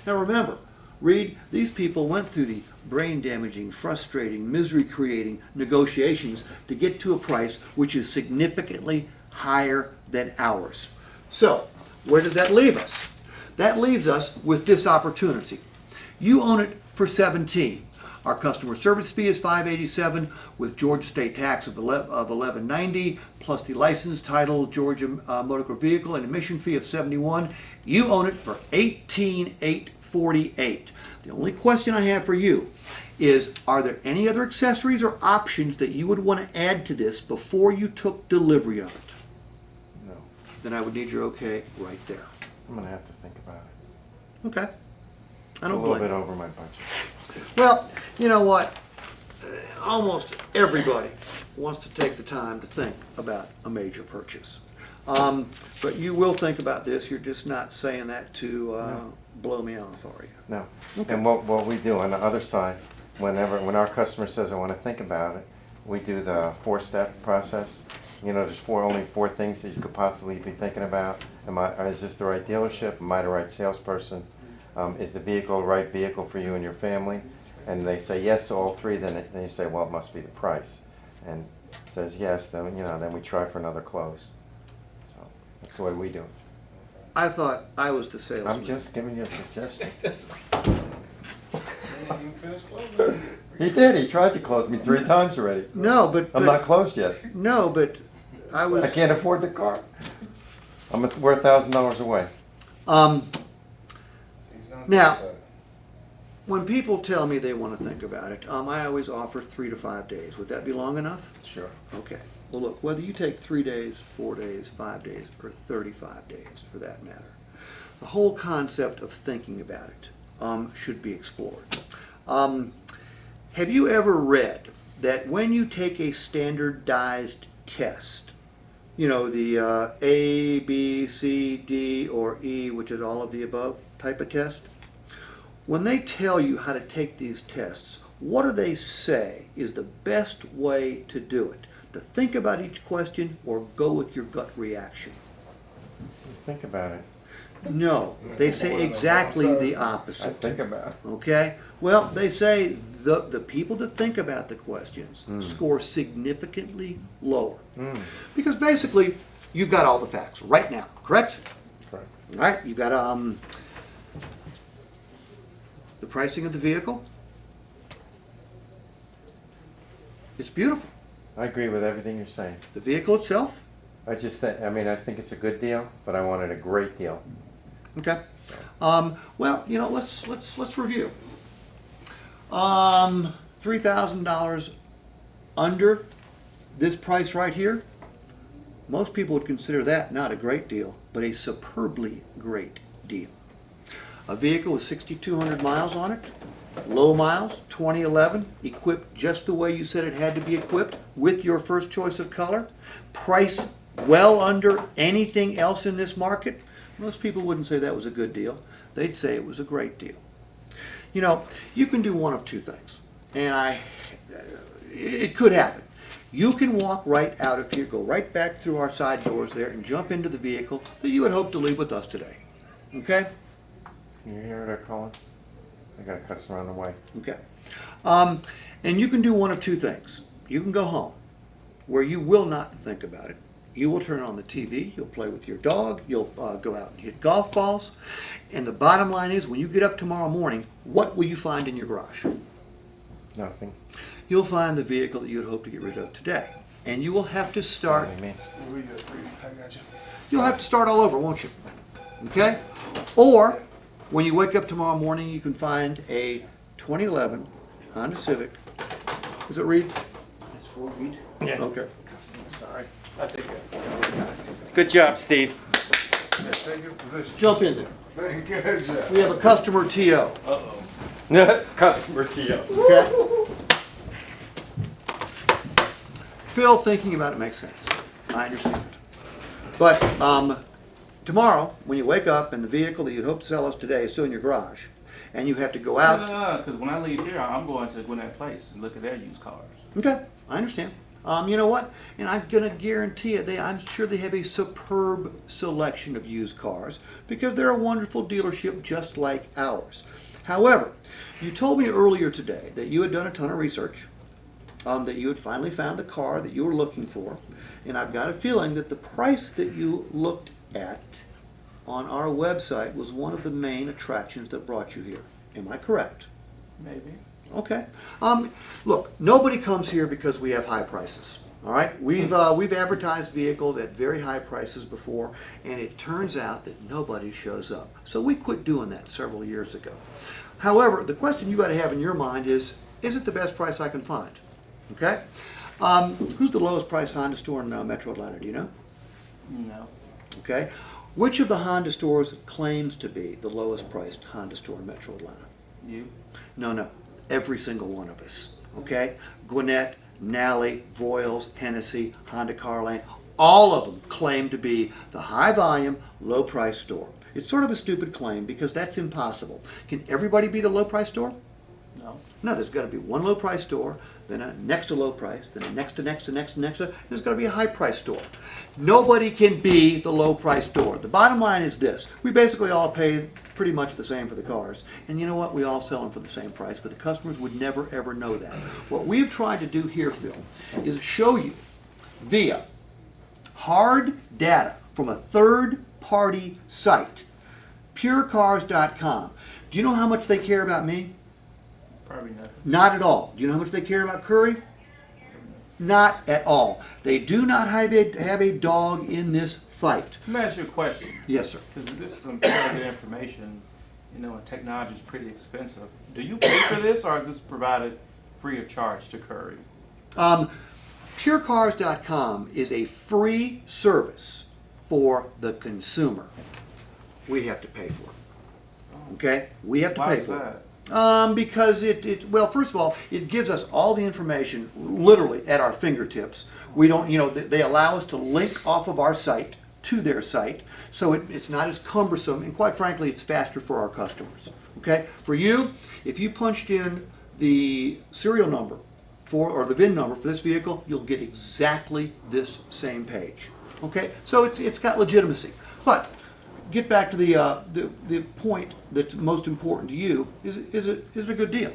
Now remember, Reed, these people went through the brain-damaging, frustrating, misery-creating negotiations to get to a price which is significantly higher than ours. So, where does that leave us? That leaves us with this opportunity. You own it for $17. Our customer service fee is $587 with Georgia state tax of $1190 plus the license, title, Georgia motor vehicle and emission fee of $71. You own it for $18,848. The only question I have for you is, are there any other accessories or options that you would want to add to this before you took delivery of it? No. Then I would need your okay right there. I'm going to have to think about it. Okay. I It's don't a little blame bit you. over my budget. Well, you know what? Almost everybody wants to take the time to think about a major purchase. But you will think about this. You're just not saying that to blow me off, are you? No. Okay. And what we do on the other side, when our customer says, I want to think about it, we do the 4-step process. You know, there's only four things that you could possibly be thinking about. Is this the right dealership? Am I the right salesperson? Is the vehicle the right vehicle for you and your family? And they say yes to all three, then you say, well, it must be the price. And says yes, then then we try for another close. So that's the way we do it. I thought I was the salesman. I'm just giving you a suggestion. You finished closing. He did. He tried to close me 3 times already. No, but I'm not closed yet. no, but I was. I can't afford the car. We're $1,000 away. He's gonna Now- think about it. When people tell me they want to think about it, I always offer 3 to 5 days. Would that be long enough? Sure. Okay. Well, look, whether you take 3 days, 4 days, 5 days, or 35 days for that matter, the whole concept of thinking about it should be explored. Have you ever read that when you take a standardized test, you know, the A, B, C, D, or E, which is all of the above type of test, when they tell you how to take these tests, what do they say is the best way to do it? To think about each question or go with your gut reaction? Think about it. No, they say exactly the I opposite. think about it. Okay? Well, they say the people that think about the questions score significantly lower. Because basically, you've got all the facts right now, correct? Correct. All right, you've got the pricing of the vehicle. It's beautiful. I agree with everything you're saying. The vehicle itself. I think it's a good deal, but I wanted a great deal. Okay. Well, you know, let's review. $3,000 under this price right here. Most people would consider that not a great deal, but a superbly great deal. A vehicle with 6,200 miles on it, low miles, 2011, equipped just the way you said it had to be equipped, with your first choice of color, priced well under anything else in this market. Most people wouldn't say that was a good deal. They'd say it was a great deal. You know, you can do one of two things, and it could happen. You can walk right out of here, go right back through our side doors there, and jump into the vehicle that you had hoped to leave with us today. Okay? Can you hear they're calling? I got a customer on the way. Okay. And you can do one of two things. You can go home, where you will not think about it. You will turn on the TV, you'll play with your dog, you'll go out and hit golf balls. And the bottom line is, when you get up tomorrow morning, what will you find in your garage? Nothing. You'll find the vehicle that you had hoped to get rid of today. And you will have to start, Only me. Read it. I got you. you'll have to start all over, won't you? Okay? Or, when you wake up tomorrow morning, you can find a 2011 Honda Civic. Is it Reed? It's for Reed. Yeah. Okay. Sorry. I take it. Good job, Steve. Yeah, take your position. Jump in there. Thank you. Good job. We have a customer TO. Customer TO. Okay? Phil, thinking about it makes sense. I understand. But tomorrow, when you wake up and the vehicle that you'd hoped to sell us today is still in your garage, and you have to go out. No, because when I leave here, I'm going to Gwinnett Place and look at their used cars. Okay, I understand. You know what? And I'm going to guarantee it, I'm sure they have a superb selection of used cars because they're a wonderful dealership just like ours. However, you told me earlier today that you had done a ton of research, that you had finally found the car that you were looking for, and I've got a feeling that the price that you looked at on our website was one of the main attractions that brought you here. Am I correct? Maybe. Okay. Look, nobody comes here because we have high prices. All right. We've advertised vehicles at very high prices before, and it turns out that nobody shows up. So we quit doing that several years ago. However, the question you got to have in your mind is it the best price I can find? Okay. Who's the lowest price Honda store in Metro Atlanta? Do you know? No. Okay. Which of the Honda stores claims to be the lowest priced Honda store in Metro Atlanta? You? No. Every single one of us. Okay? Gwinnett, Nally, Voiles, Hennessy, Honda Carlane, all of them claim to be the high volume, low price store. It's sort of a stupid claim because that's impossible. Can everybody be the low price store? No. No, there's got to be one low price store, then a next to low price, then a next to, there's got to be a high price store. Nobody can be the low price store. The bottom line is this: we basically all pay pretty much the same for the cars, and you know what? We all sell them for the same price, but the customers would never ever know that. What we've tried to do here, Phil, is show you via hard data from a third-party site, purecars.com. Do you know how much they care about me? Probably nothing. Not at all. Do you know how much they care about Curry? Not at all. They do not have a dog in this fight. Let me ask you a question. Yes, sir. Because this is some pretty good information, and technology is pretty expensive. Do you pay for this, or is this provided free of charge to Curry? PureCars.com is a free service for the consumer. We have to pay for it. Okay? We have to Why pay is for that? it. Because well, first of all, it gives us all the information literally at our fingertips. We don't, they allow us to link off of our site to their site, so it's not as cumbersome, and quite frankly, it's faster for our customers. Okay? For you, if you punched in the serial number or the VIN number for this vehicle, you'll get exactly this same page. Okay? So it's got legitimacy. But get back to the point that's most important to you. Is it a good deal?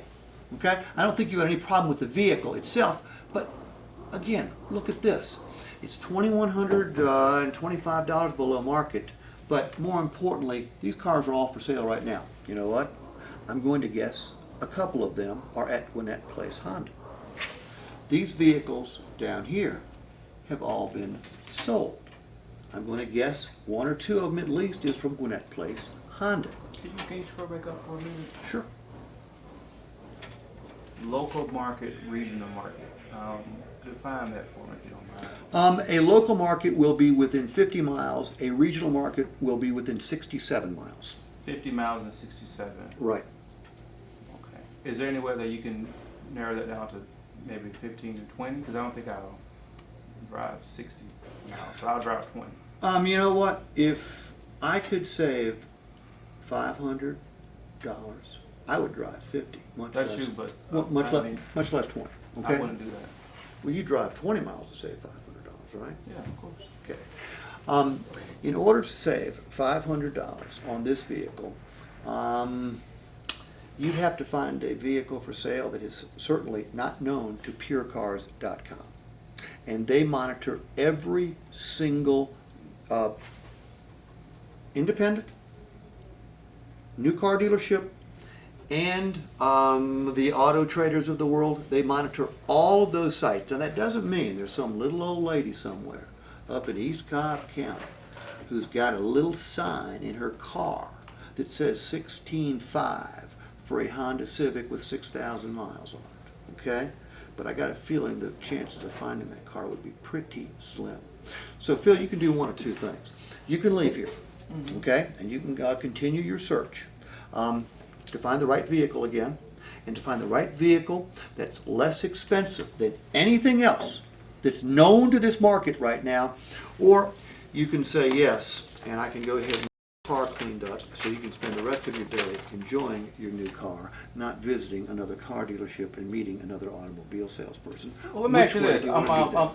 Okay? I don't think you have any problem with the vehicle itself, but again, look at this. It's $2,125 below market, but more importantly, these cars are all for sale right now. You know what? I'm going to guess a couple of them are at Gwinnett Place Honda. These vehicles down here have all been sold. I'm going to guess one or two of them at least is from Gwinnett Place Honda. Can you scroll back up for a minute? Sure. Local market, regional market. Define that for me if you don't mind. A local market will be within 50 miles. A regional market will be within 67 miles. 50 miles and 67. Right. Okay. Is there any way that you can narrow that down to maybe 15 to 20? Because I don't think I'll drive 60 miles, so I'll drive 20. You know what? If I could save $500, I would drive 50. Much That's less. you, but much I less. mean, Much less 20. I Okay. wouldn't do that. Well, you drive 20 miles to save $500, right? Yeah, of course. Okay. In order to save $500 on this vehicle, you'd have to find a vehicle for sale that is certainly not known to purecars.com. And they monitor every single independent, new car dealership, and the auto traders of the world. They monitor all of those sites. And that doesn't mean there's some little old lady somewhere up in East Cobb County who's got a little sign in her car that says 16.5 for a Honda Civic with 6,000 miles on it. Okay? But I got a feeling the chances of finding that car would be pretty slim. So Phil, you can do one of two things. You can leave here, okay? And you can continue your search to find the right vehicle again, and to find the right vehicle that's less expensive than anything else that's known to this market right now. Or you can say yes, and I can go ahead and car cleaned up so you can spend the rest of your day enjoying your new car, not visiting another car dealership and meeting another automobile salesperson. Well, let me ask Which you way this. do you wanna do that?